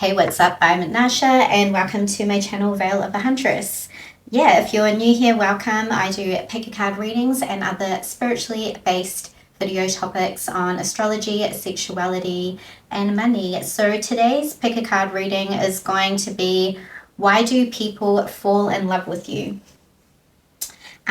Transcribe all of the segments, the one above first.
Hey, what's up? I'm Nascha and welcome to my channel Veil of a Huntress. Yeah, if you're new here, welcome. I do pick a card readings and other spiritually based video topics on astrology, sexuality, and money. So today's pick a card reading is going to be, why do people fall in love with you?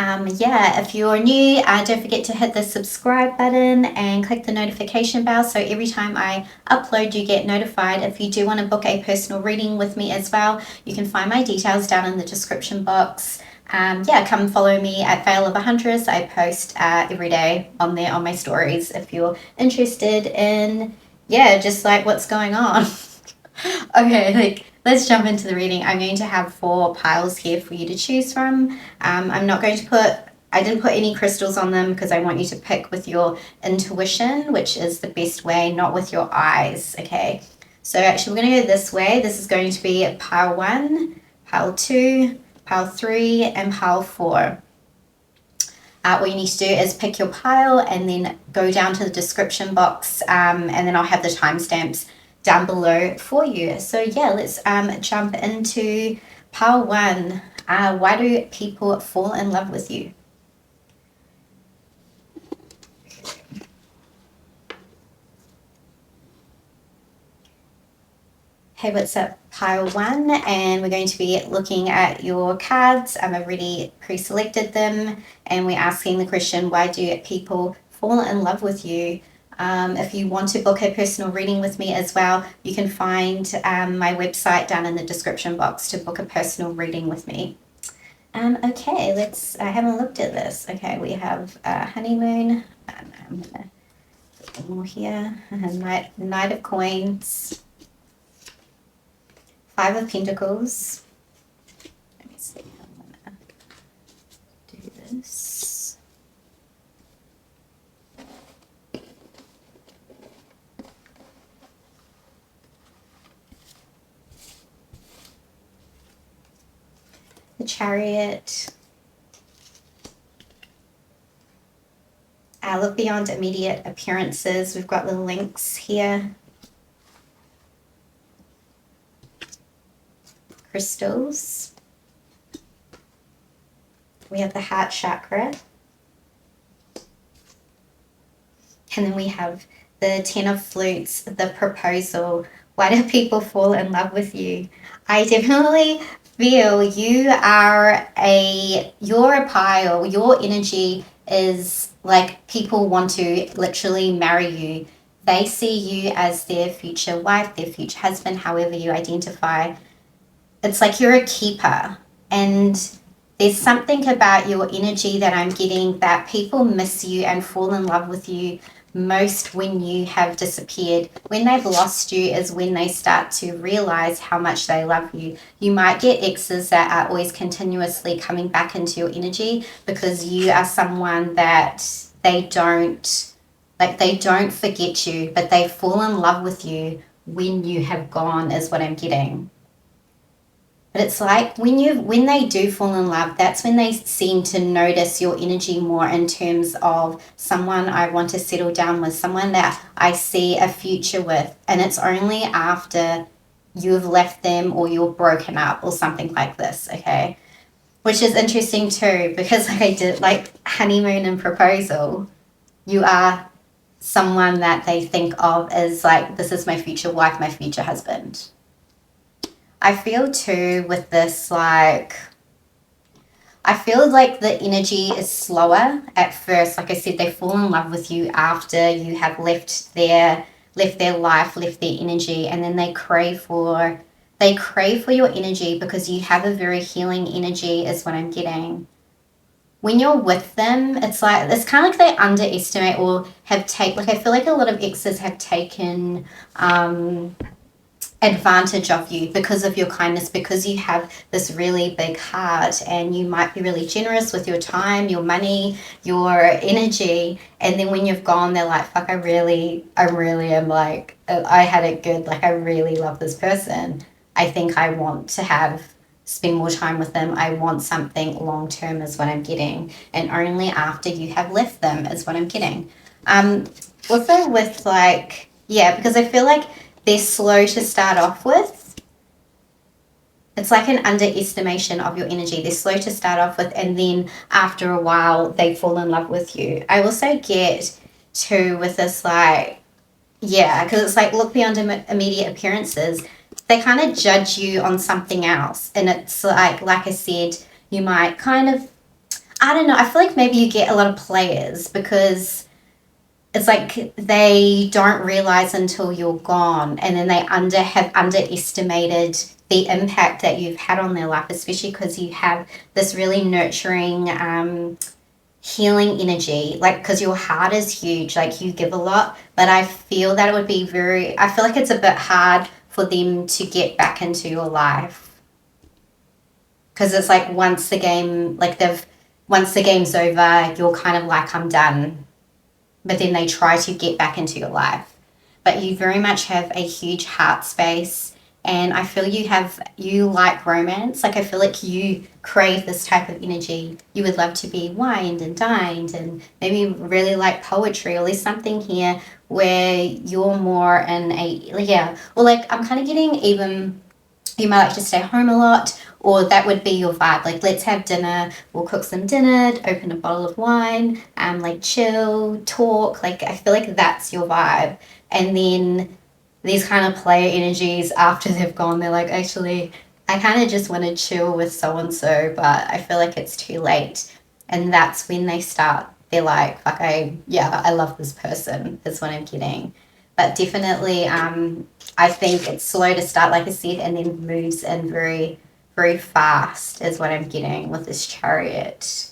If you're new, don't forget to hit the subscribe button and click the notification bell so every time I upload you get notified. If you do want to book a personal reading with me as well, you can find my details down in the description box. Come follow me at Veil of a Huntress. I post every day on there on my stories if you're interested in just like what's going on. Okay, let's jump into the reading. I'm going to have 4 piles here for you to choose from. I didn't put any crystals on them because I want you to pick with your intuition, which is the best way, not with your eyes, okay? So actually we're going to go this way. This is going to be pile 1, pile 2, pile 3, and pile 4. What you need to do is pick your pile and then go down to the description box, and then I'll have the timestamps down below for you. So let's jump into pile 1. Why do people fall in love with you? Hey, what's up, pile 1? And we're going to be looking at your cards. I've already pre-selected them, and we're asking the question, why do people fall in love with you? If you want to book a personal reading with me as well, you can find my website down in the description box to book a personal reading with me. Okay, I haven't looked at this. Okay, we have honeymoon. I'm going to put more here. Knight of Coins. 5 of Pentacles. Let me see how I'm going to do this. The Chariot. Look beyond immediate appearances. We've got the links here. Crystals. We have the heart chakra. And then we have the 10 of Flutes, the proposal. Why do people fall in love with you? I definitely feel you're a pile. Your energy is like people want to literally marry you. They see you as their future wife, their future husband, however you identify. It's like you're a keeper, and there's something about your energy that I'm getting that people miss you and fall in love with you most when you have disappeared. When they've lost you is when they start to realize how much they love you. You might get exes that are always continuously coming back into your energy because you are someone that they don't forget you, but they fall in love with you when you have gone, is what I'm getting. But it's like when they do fall in love, that's when they seem to notice your energy more in terms of someone I want to settle down with, someone that I see a future with. And it's only after you've left them or you're broken up or something like this, okay? Which is interesting too, because like I did, like honeymoon and proposal, you are someone that they think of as like, this is my future wife, my future husband. I feel too with this, I feel like the energy is slower at first. Like I said, they fall in love with you after you have left their life, left their energy, and then they crave for your energy because you have a very healing energy, is what I'm getting. When you're with them, it's kind of like they underestimate or have I feel like a lot of exes have taken advantage of you because of your kindness, because you have this really big heart and you might be really generous with your time, your money, your energy, and then when you've gone, they're like, fuck, I really am like, I had it good, like I really love this person. I think I want to spend more time with them. I want something long term, is what I'm getting, and only after you have left them is what I'm getting. Also with because I feel like they're slow to start off with, it's like an underestimation of your energy. They're slow to start off with, and then after a while they fall in love with you. I also get too with this, like, yeah, because it's like, look beyond immediate appearances. They kind of judge you on something else, and it's like I said, you might kind of, I don't know, I feel like maybe you get a lot of players because it's like they don't realize until you're gone, and then they have underestimated the impact that you've had on their life, especially because you have this really nurturing, healing energy, like, because your heart is huge, like you give a lot, but I feel that it would be I feel like it's a bit hard for them to get back into your life, because it's like once the game's over, you're kind of like, I'm done, but then they try to get back into your life. But you very much have a huge heart space, and I feel you like romance. Like, I feel like you crave this type of energy. You would love to be wined and dined, and maybe really like poetry, or there's something here where you're more in or like, I'm kind of getting, even you might like to stay home a lot, or that would be your vibe. Like, let's have dinner, we'll cook some dinner, open a bottle of wine, like chill, talk. Like, I feel like that's your vibe. And then these kind of player energies, after they've gone, they're like, actually, I kind of just want to chill with so-and-so, but I feel like it's too late. And that's when they're like, fuck, I love this person, is what I'm getting. But definitely, I think it's slow to start, like I said, and then moves in very, very fast, is what I'm getting with this Chariot.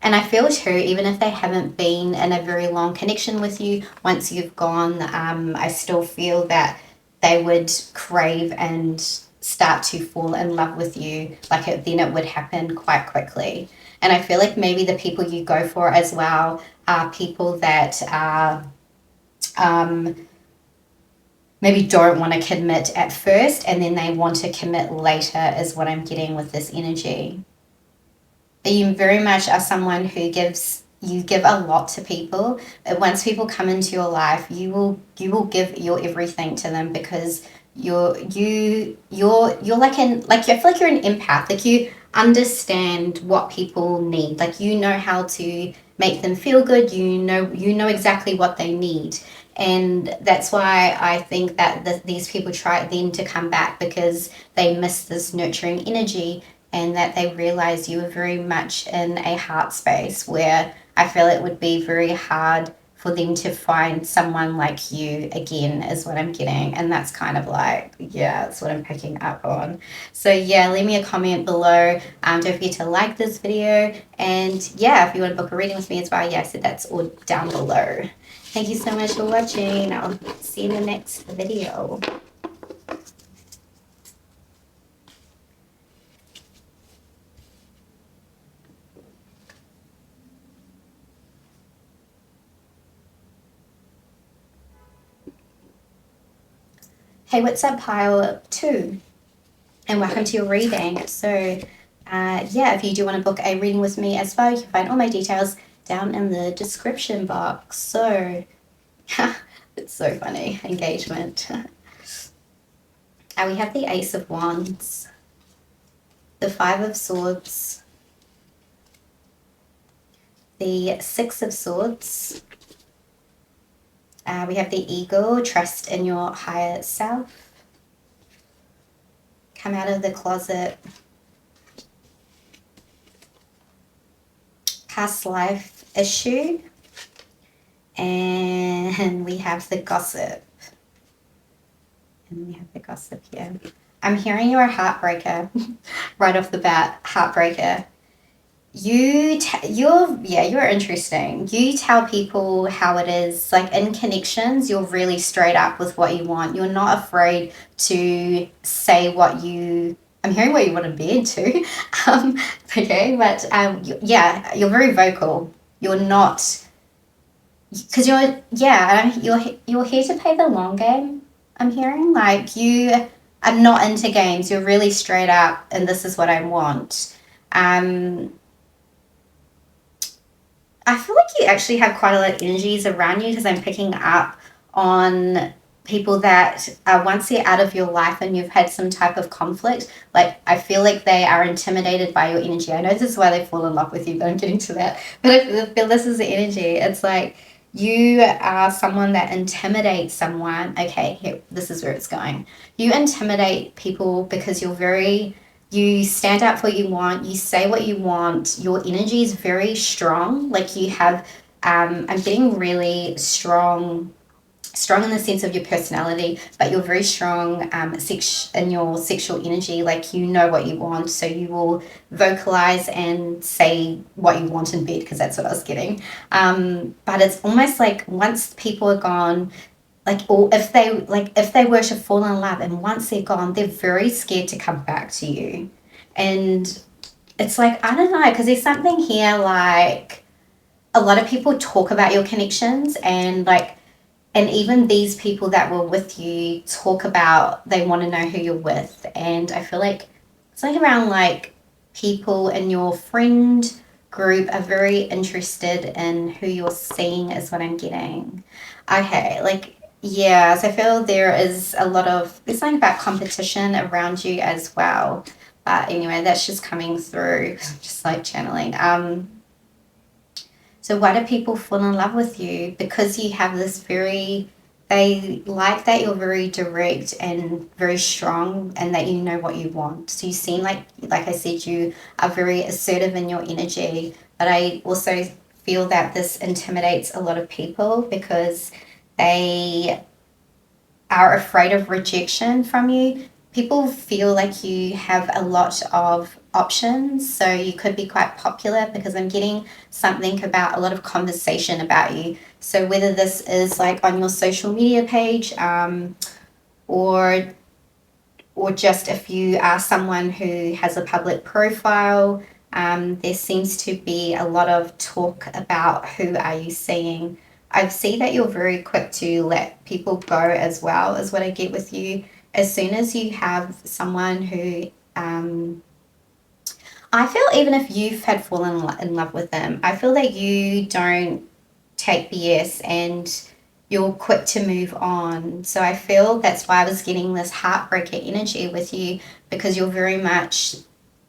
And I feel too, even if they haven't been in a very long connection with you, once you've gone, I still feel that they would crave and start to fall in love with you. Like, then it would happen quite quickly. And I feel like maybe the people you go for as well are people that are, maybe don't want to commit at first, and then they want to commit later, is what I'm getting with this energy. You very much are someone who you give a lot to people. Once people come into your life, you will give your everything to them, because you're like I feel like you're an empath. Like, you understand what people need. Like, you know how to make them feel good. You know exactly what they need. And that's why I think that these people try then to come back, because they miss this nurturing energy, and that they realize you are very much in a heart space where I feel it would be very hard for them to find someone like you again, is what I'm getting. And that's kind of like, yeah, that's what I'm picking up on. So yeah, leave me a comment below. Don't forget to like this video. And yeah, if you want to book a reading with me as well, yeah, I said that's all down below. Thank you so much for watching. I'll see you in the next video. Hey, what's up, pile 2? And welcome to your reading. So, yeah, if you do want to book a reading with me as well, you can find all my details down in the description box. So, it's so funny. Engagement. We have the Ace of Wands, the Five of Swords, the Six of Swords. We have the Eagle, trust in your higher self. Come out of the closet. Past life issue. And we have the Gossip. And we have the Gossip here. I'm hearing you're a heartbreaker. Right off the bat, heartbreaker. You're interesting. You tell people how it is. Like, in connections, you're really straight up with what you want. You're not afraid to say what you... I'm hearing what you want in bed too. Okay, but yeah, you're very vocal. You're not... Because you're here to play the long game, I'm hearing. Like, you are not into games. You're really straight up, and this is what I want. I feel like you actually have quite a lot of energies around you, because I'm picking up on people that once they're out of your life and you've had some type of conflict, like I feel like they are intimidated by your energy. I know this is why they fall in love with you, but I'm getting to that. But I feel this is the energy. It's like you are someone that intimidates someone. Okay, here, this is where it's going. You intimidate people because you stand up for what you want, you say what you want, your energy is very strong. Like you have, I'm getting really strong in the sense of your personality, but you're very strong in your sexual energy. Like you know what you want, so you will vocalize and say what you want in bed, because that's what I was getting. But it's almost like once people are gone, like, or if they were to fall in love and once they're gone, they're very scared to come back to you. And it's like, I don't know, because there's something here, like a lot of people talk about your connections, and like, and even these people that were with you talk about they want to know who you're with. And I feel like it's like around like people in your friend group are very interested in who you're seeing, is what I'm getting. Okay, like, yeah, so I feel there's something about competition around you as well. But anyway, that's just coming through, just like channeling. So why do people fall in love with you? Because you have this they like that you're very direct and very strong, and that you know what you want. So you seem like I said, you are very assertive in your energy, but I also feel that this intimidates a lot of people because they are afraid of rejection from you. People feel like you have a lot of options, so you could be quite popular, because I'm getting something about a lot of conversation about you. So whether this is like on your social media page, or just if you are someone who has a public profile, there seems to be a lot of talk about who are you seeing. I see that you're very quick to let people go as well, is what I get with you. As soon as you have someone who, I feel even if you've had fallen in love with them, I feel that you don't take BS and you're quick to move on. So I feel that's why I was getting this heartbreaker energy with you, because you're very much,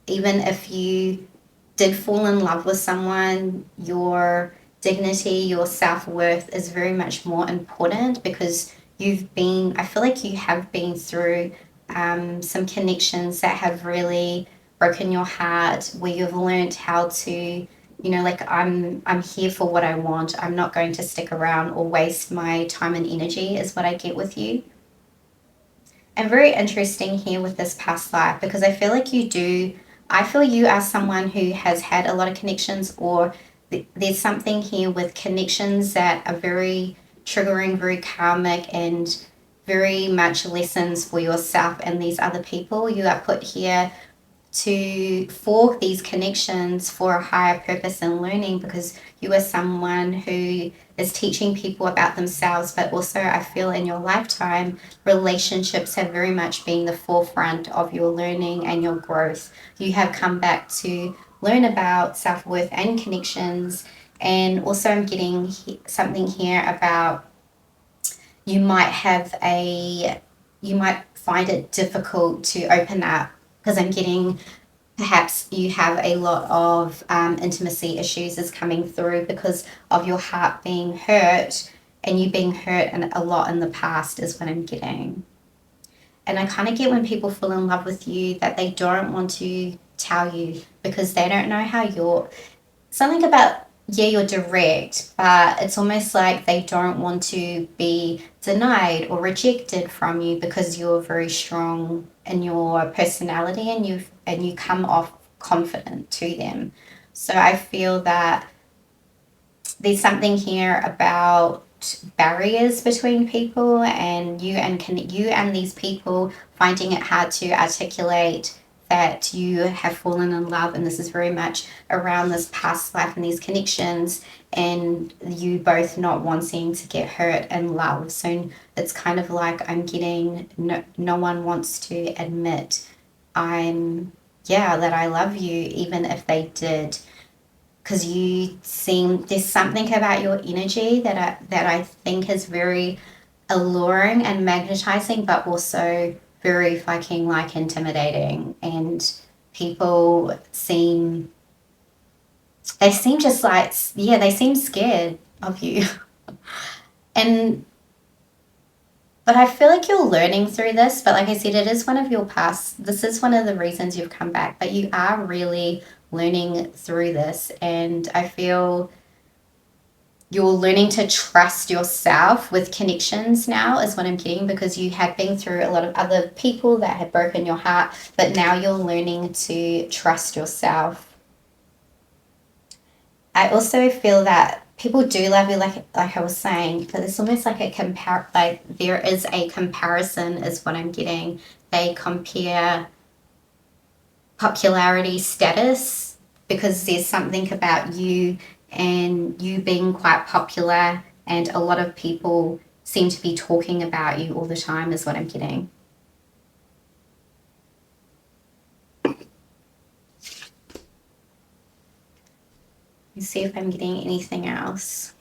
even if you did fall in love with someone, your dignity, your self-worth is very much more important, because I feel like you have been through some connections that have really broken your heart, where you've learned how to, like, I'm here for what I want. I'm not going to stick around or waste my time and energy, is what I get with you. And very interesting here with this past life, because I feel like I feel you are someone who has had a lot of connections, or there's something here with connections that are very triggering, very karmic, and very much lessons for yourself and these other people. You are put here for these connections for a higher purpose and learning, because you are someone who is teaching people about themselves. But also I feel in your lifetime, relationships have very much been the forefront of your learning and your growth. You have come back to learn about self-worth and connections. And also I'm getting something here about you might find it difficult to open up, because I'm getting perhaps you have a lot of intimacy issues is coming through because of your heart being hurt, and you being hurt a lot in the past, is what I'm getting. And I kind of get when people fall in love with you that they don't want to tell you, because they don't know how something about, yeah, you're direct, but it's almost like they don't want to be denied or rejected from you, because you're very strong in your personality, and you come off confident to them. So I feel that there's something here about barriers between people, and you and these people finding it hard to articulate that you have fallen in love, and this is very much around this past life and these connections, and you both not wanting to get hurt in love. So it's kind of like I'm getting no one wants to admit that I love you, even if they did, because there's something about your energy that I think is very alluring and magnetizing, but also very fucking like intimidating. And people seem, they seem just like, yeah, they seem scared of you. And but I feel like you're learning through this. But like I said, it is one of your past. This is one of the reasons you've come back. But you are really learning through this. And I feel you're learning to trust yourself with connections now is what I'm getting, because you have been through a lot of other people that have broken your heart. But now you're learning to trust yourself. I also feel that people do love you, like I was saying, but it's almost like there is a comparison is what I'm getting. They compare popularity status, because there's something about you and you being quite popular, and a lot of people seem to be talking about you all the time is what I'm getting. See if I'm getting anything else.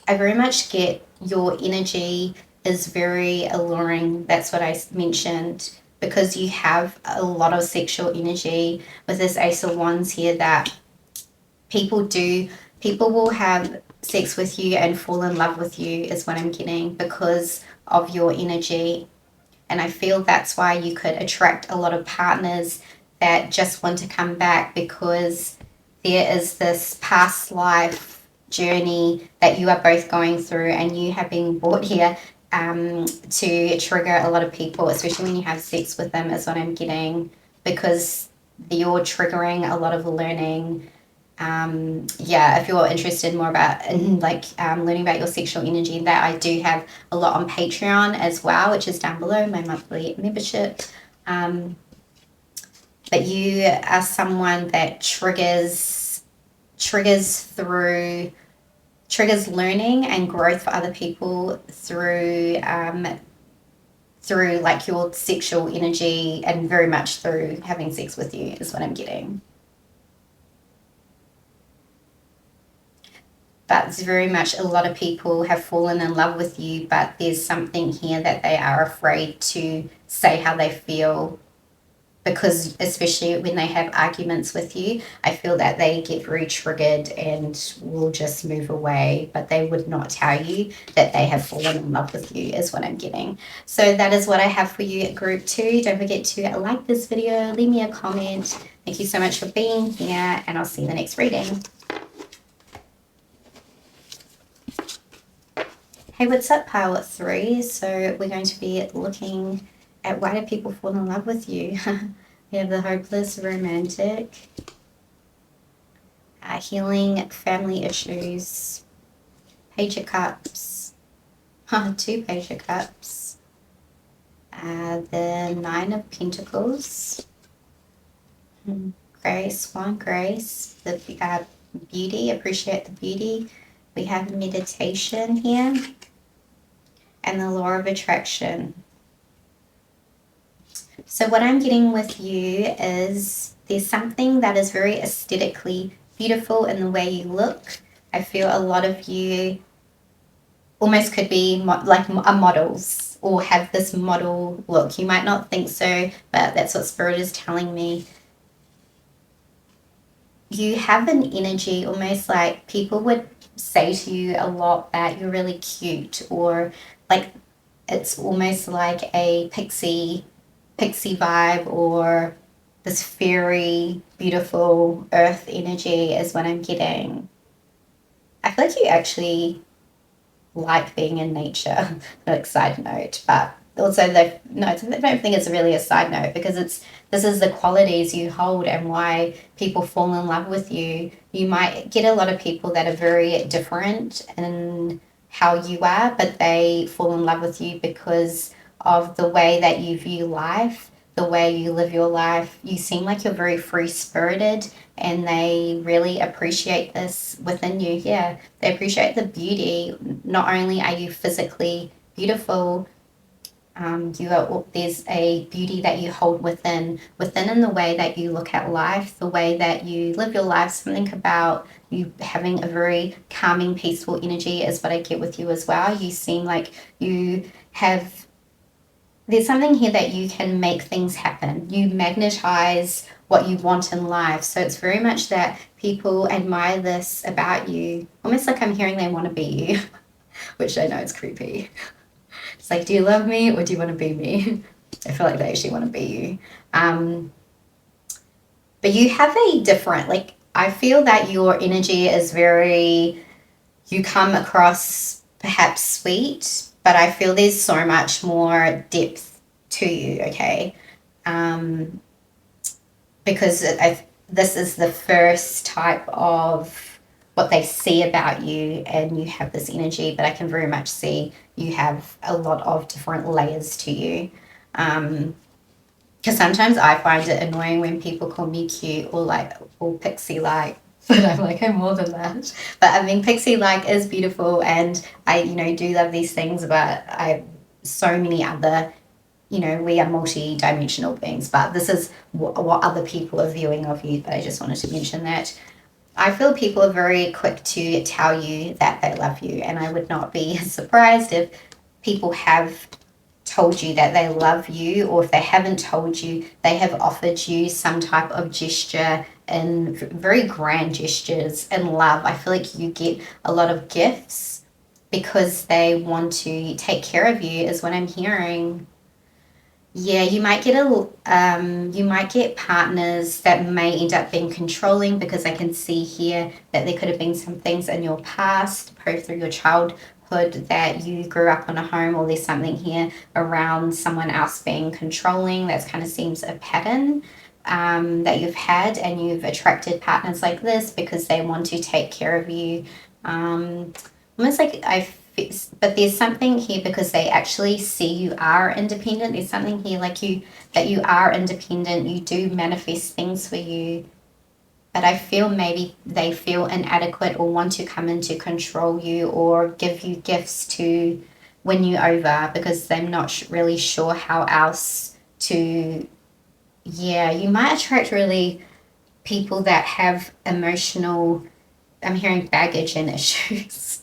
I very much get your energy is very alluring. That's what I mentioned, because you have a lot of sexual energy with this Ace of Wands here, that people will have sex with you and fall in love with you is what I'm getting, because of your energy. And I feel that's why you could attract a lot of partners that just want to come back, because there is this past life journey that you are both going through, and you have been brought here to trigger a lot of people, especially when you have sex with them is what I'm getting, because you're triggering a lot of learning. Yeah, if you're interested more about learning about your sexual energy, that I do have a lot on Patreon as well, which is down below, my monthly membership. But you are someone that triggers learning and growth for other people through like your sexual energy, and very much through having sex with you is what I'm getting. But it's very much a lot of people have fallen in love with you, but there's something here that they are afraid to say how they feel, because especially when they have arguments with you, I feel that they get very triggered and will just move away, but they would not tell you that they have fallen in love with you is what I'm getting. So that is what I have for you at group 2. Don't forget to like this video, leave me a comment. Thank you so much for being here, and I'll see you in the next reading. Hey, what's up, pile 3? So we're going to be looking at why do people fall in love with you. We have the hopeless romantic, healing family issues, Page of Cups, 2 Page of Cups, the 9 of Pentacles, Grace, Grace, the beauty, appreciate the beauty. We have meditation here, and the law of attraction. So what I'm getting with you is there's something that is very aesthetically beautiful in the way you look. I feel a lot of you almost could be like models, or have this model look. You might not think so, but that's what Spirit is telling me. You have an energy almost like people would say to you a lot that you're really cute, or like it's almost like a pixie vibe, or this fairy beautiful earth energy is what I'm getting. I feel like you actually like being in nature. Like, side note, but also I don't think it's really a side note, because this is the qualities you hold and why people fall in love with you. You might get a lot of people that are very different in how you are, but they fall in love with you because of the way that you view life, the way you live your life. You seem like you're very free-spirited, and they really appreciate this within you. Yeah, they appreciate the beauty. Not only are you physically beautiful, There's a beauty that you hold within in the way that you look at life, the way that you live your life. Something about you having a very calming, peaceful energy is what I get with you as well. You seem like you have, there's something here that you can make things happen. You magnetize what you want in life. So it's very much that people admire this about you, almost like I'm hearing they want to be you, which I know is creepy. It's like, do you love me or do you want to be me? I feel like they actually want to be you. But you have a different, like, I feel that your energy is very, you come across perhaps sweet, but I feel there's so much more depth to you, okay? Because this is the first type of what they see about you, and you have this energy, but I can very much see you have a lot of different layers to you. Because sometimes I find it annoying when people call me cute or like or pixie like, but I'm like, I'm more than that. But I mean, pixie like is beautiful, and I do love these things, but I so many other, we are multi-dimensional beings, but this is what other people are viewing of you. But I just wanted to mention that I feel people are very quick to tell you that they love you, and I would not be surprised if people have told you that they love you, or if they haven't told you, they have offered you some type of gesture, and very grand gestures in love. I feel like you get a lot of gifts because they want to take care of you, is what I'm hearing. Yeah, you might get partners that may end up being controlling, because I can see here that there could have been some things in your past, both through your childhood, that you grew up in a home, or there's something here around someone else being controlling. That kind of seems a pattern that you've had, and you've attracted partners like this because they want to take care of you. Almost like but there's something here because they actually see you are independent. There's something here like that you are independent. You do manifest things for you, but I feel maybe they feel inadequate or want to come in to control you or give you gifts to win you over, because they're not really sure how else to. Yeah, you might attract really people that have emotional, I'm hearing baggage and issues.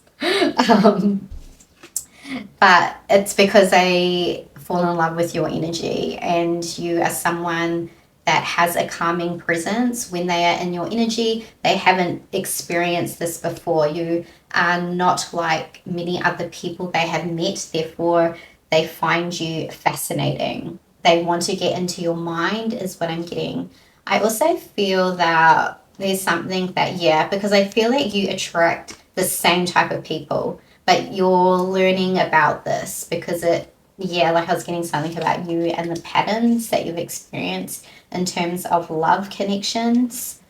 But it's because they fall in love with your energy, and you are someone that has a calming presence when they are in your energy. They haven't experienced this before. You are not like many other people they have met, therefore they find you fascinating. They want to get into your mind, is what I'm getting. I also feel that there's something that, yeah, because I feel like you attract the same type of people, but you're learning about this because like I was getting something about you and the patterns that you've experienced in terms of love connections.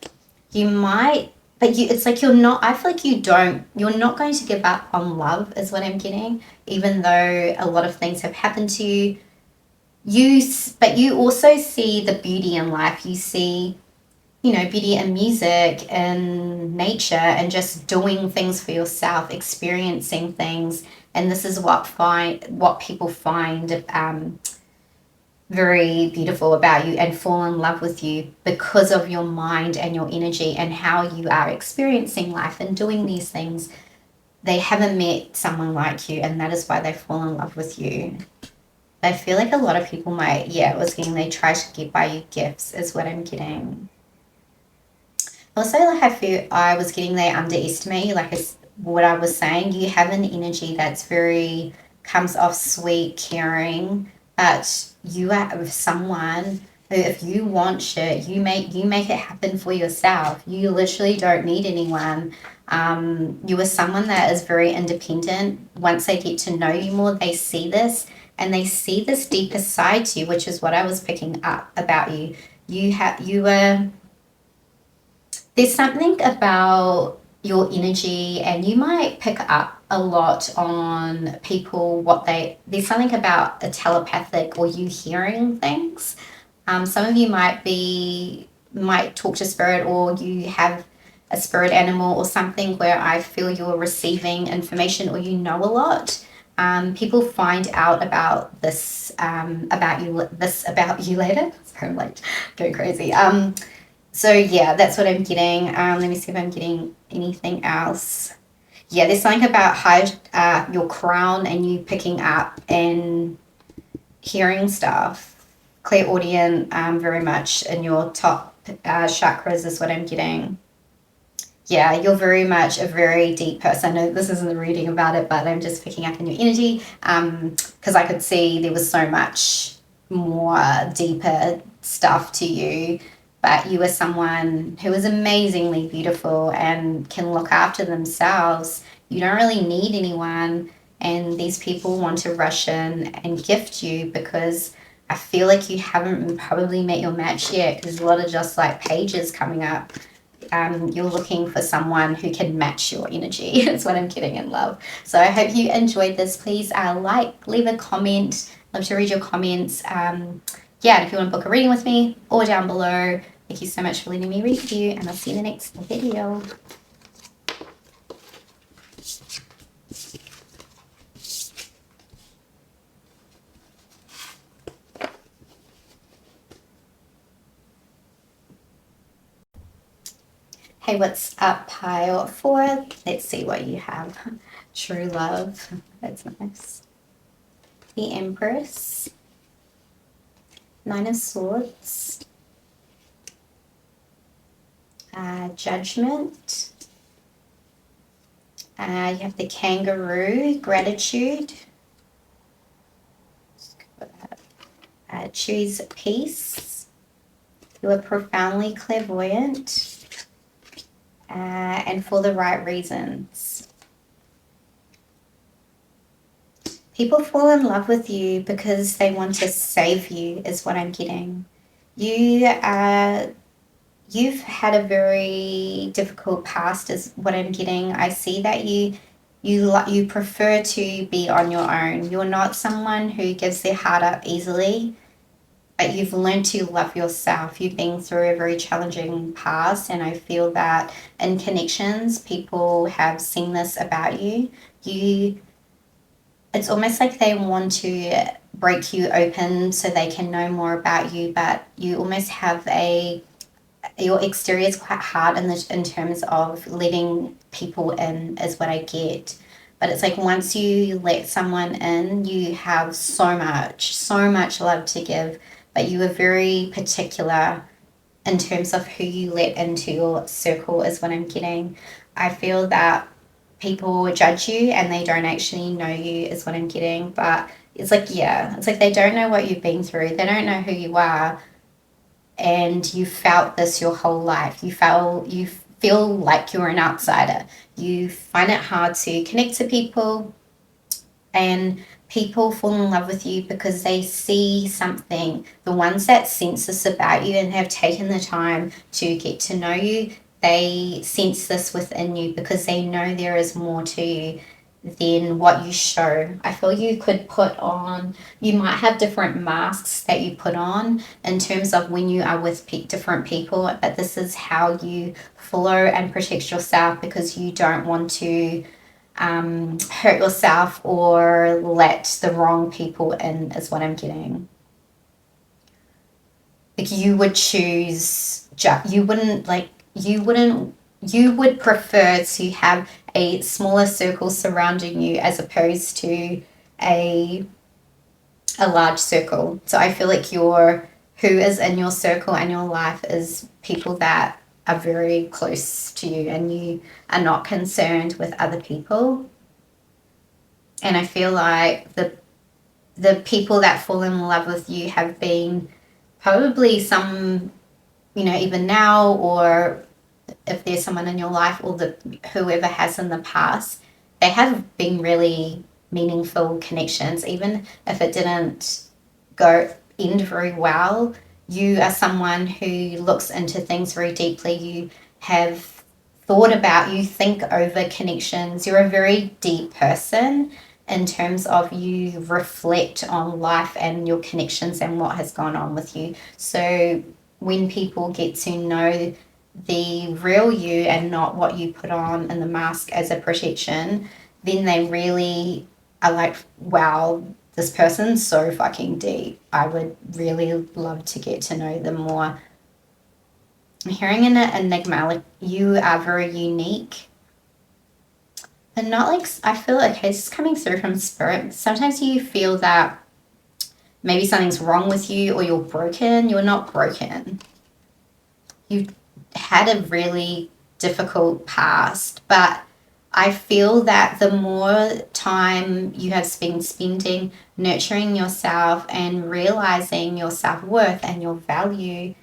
You might, but it's like I feel like you're not going to give up on love, is what I'm getting, even though a lot of things have happened to you. But you also see the beauty in life. You see, beauty in music and nature and just doing things for yourself, experiencing things. And this is what people find very beautiful about you and fall in love with you, because of your mind and your energy and how you are experiencing life and doing these things. They haven't met someone like you, and that is why they fall in love with you. I feel like a lot of people they try to buy you gifts, is what I'm getting. Also, like I was getting they underestimate you, like what I was saying. You have an energy that's comes off sweet, caring, but you are someone who, if you want shit, you make it happen for yourself. You literally don't need anyone. You are someone that is very independent. Once they get to know you more, they see this, and they see this deeper side to you, which is what I was picking up about you. There's something about your energy, and you might pick up a lot on people, there's something about a telepathic or you hearing things. Some of you might talk to spirit, or you have a spirit animal or something where I feel you're receiving information, or a lot. People find out about this about you later. Sorry, I'm like going crazy. So yeah, that's what I'm getting. Let me see if I'm getting anything else. Yeah, there's something about your crown and you picking up and hearing stuff. Clairaudient, very much in your top chakras is what I'm getting. Yeah, you're very much a very deep person. I know this isn't a reading about it, but I'm just picking up in your energy because I could see there was so much more deeper stuff to you. But you are someone who is amazingly beautiful and can look after themselves. You don't really need anyone. And these people want to rush in and gift you because I feel like you haven't probably met your match yet because there's a lot of just like pages coming up. You're looking for someone who can match your energy. That's what I'm getting in love. So I hope you enjoyed this. Please leave a comment. Love to read your comments. Yeah, if you want to book a reading with me or down below. Thank you so much for letting me read for you, and I'll see you in the next video. Hey, what's up, pile 4? Let's see what you have. True love. That's nice. The Empress. 9 of Swords. Judgment. You have the Kangaroo. Gratitude. Choose peace. You are profoundly clairvoyant. And for the right reasons. People fall in love with you because they want to save you, is what I'm getting. You've had a very difficult past, is what I'm getting. I see that you prefer to be on your own. You're not someone who gives their heart up easily. But you've learned to love yourself. You've been through a very challenging past, and I feel that in connections, people have seen this about you. It's almost like they want to break you open so they can know more about you, but you almost have your exterior is quite hard in terms of letting people in, is what I get. But it's like once you let someone in, you have so much love to give. But you are very particular in terms of who you let into your circle, is what I'm getting. I feel that people judge you and they don't actually know you, is what I'm getting. But it's like, yeah, it's like they don't know what you've been through. They don't know who you are. And you felt this your whole life. You feel like you're an outsider. You find it hard to connect to people. And people fall in love with you because they see something. The ones that sense this about you and have taken the time to get to know you, they sense this within you because they know there is more to you than what you show. I feel you might have different masks that you put on in terms of when you are with different people, but this is how you follow and protect yourself because you don't want to hurt yourself or let the wrong people in, is what I'm getting. Like you would choose, you would prefer to have a smaller circle surrounding you as opposed to a large circle. So I feel like who is in your circle and your life is people that are very close to you and you are not concerned with other people. And I feel like the people that fall in love with you have been probably some, even now, or if there's someone in your life or whoever has in the past, they have been really meaningful connections. Even if it didn't end very well, you are someone who looks into things very deeply. You have you think over connections. You're a very deep person in terms of you reflect on life and your connections and what has gone on with you. So when people get to know the real you and not what you put on in the mask as a protection, then they really are like, wow, this person's so fucking deep. I would really love to get to know them more. I'm hearing an enigma, like you are very unique. But not like, I feel like, okay, this is coming through from spirit. Sometimes you feel that maybe something's wrong with you or you're broken. You're not broken. You've had a really difficult past, but I feel that the more time you have been spending nurturing yourself and realizing your self-worth and your value,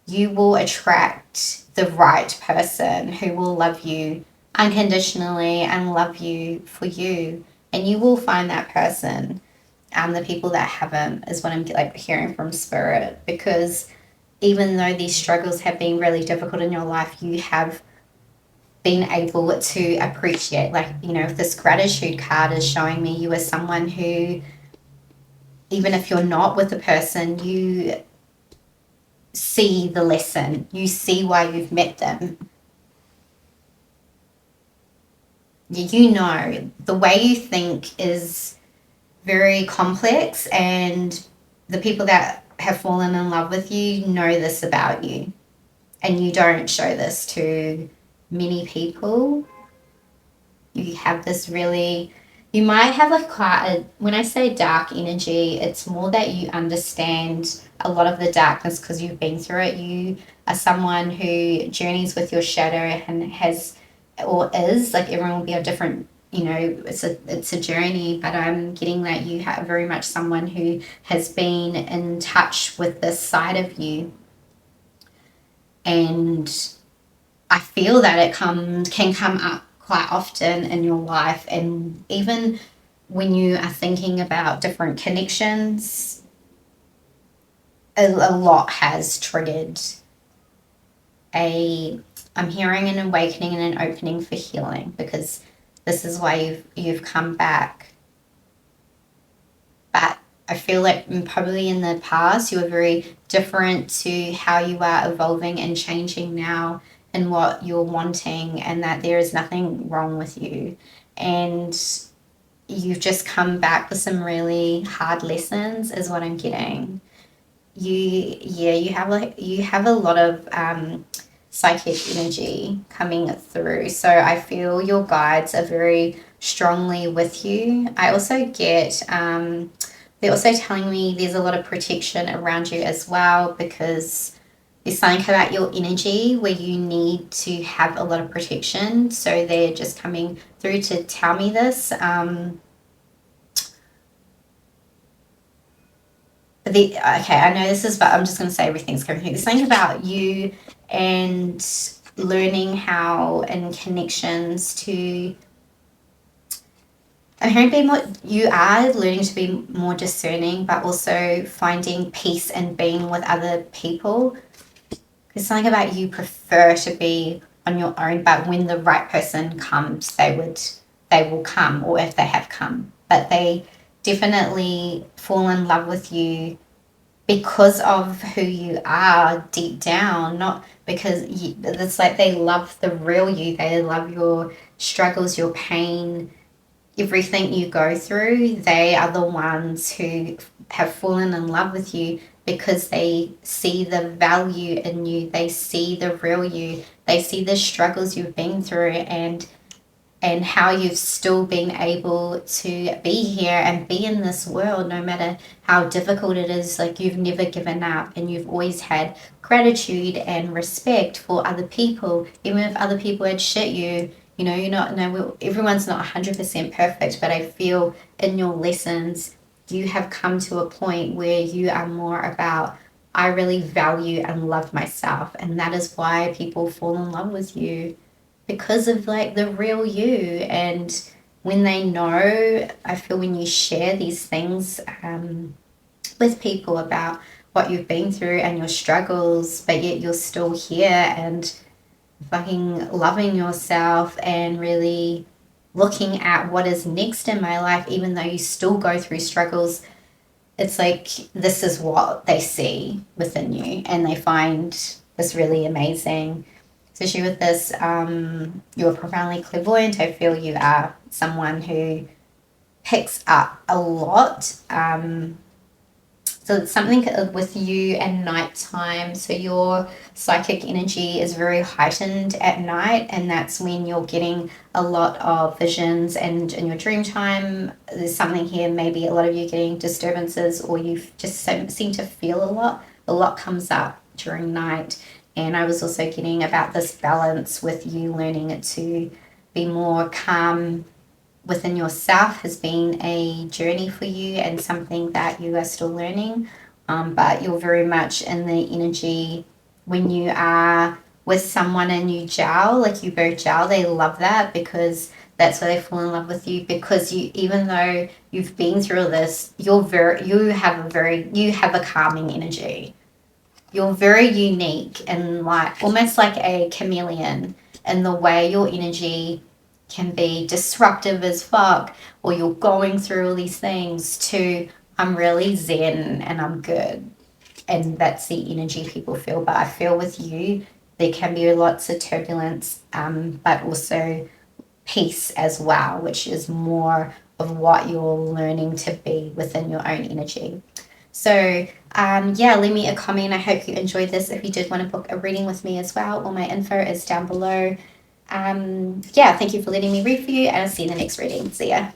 you will attract the right person who will love you unconditionally and love you for you. And you will find that person. The people that haven't is what I'm like hearing from spirit, because even though these struggles have been really difficult in your life, you have been able to appreciate, like, you know, if this gratitude card is showing me you as someone who, even if you're not with the person, you see the lesson, you see why you've met them. You know, the way you think is very complex, and the people that have fallen in love with you know this about you, and you don't show this to many people. You have this really, you might have like quite a, when I say dark energy, it's more that you understand a lot of the darkness because you've been through it. You are someone who journeys with your shadow and has, or is, like everyone will be a different, you know, it's a journey, but I'm getting that you have very much someone who has been in touch with this side of you. And I feel that it can come up quite often in your life, and even when you are thinking about different connections, a lot has triggered I'm hearing an awakening and an opening for healing, because this is why you've come back. But I feel like probably in the past you were very different to how you are evolving and changing now and what you're wanting, and that there is nothing wrong with you. And you've just come back with some really hard lessons is what I'm getting. You have a lot of psychic energy coming through. So I feel your guides are very strongly with you. I also get they're also telling me there's a lot of protection around you as well, because there's something about your energy where you need to have a lot of protection. So they're just coming through to tell me this. Okay, I know this is, but I'm just going to say everything's coming through. There's something about you and learning how and connections to, I'm hearing be more, you are learning to be more discerning, but also finding peace and being with other people. There's something about you prefer to be on your own, but when the right person comes, they will come, or if they have come. But they definitely fall in love with you because of who you are deep down, not because it's like they love the real you. They love your struggles, your pain, everything you go through. They are the ones who have fallen in love with you because they see the value in you. They see the real you. They see the struggles you've been through, and how you've still been able to be here and be in this world no matter how difficult it is. Like, you've never given up, and you've always had gratitude and respect for other people, even if other people had shit you. You know, everyone's not 100% perfect, but I feel in your lessons you have come to a point where you are more about, I really value and love myself, and that is why people fall in love with you, because of like the real you. And when they know, I feel when you share these things with people about what you've been through and your struggles, but yet you're still here and fucking loving yourself and really looking at what is next in my life, even though you still go through struggles, it's like this is what they see within you, and they find this really amazing. Especially with this, you're profoundly clairvoyant. I feel you are someone who picks up a lot. So it's something with you and nighttime. So your psychic energy is very heightened at night, and that's when you're getting a lot of visions. And in your dream time, there's something here, maybe a lot of you getting disturbances, or you just seem to feel a lot. A lot comes up during night. And I was also getting about this balance with you learning to be more calm within yourself has been a journey for you and something that you are still learning. But you're very much in the energy when you are with someone and you gel, like you both gel, they love that because that's why they fall in love with you, because you, even though you've been through this, you have a calming energy. You're very unique and like almost like a chameleon in the way your energy can be disruptive as fuck, or you're going through all these things, to I'm really zen and I'm good. And that's the energy people feel. But I feel with you, there can be lots of turbulence, but also peace as well, which is more of what you're learning to be within your own energy. So yeah, leave me a comment. I hope you enjoyed this. If you did want to book a reading with me as well, all my info is down below. Yeah, thank you for letting me read for you, and I'll see you in the next reading. See ya.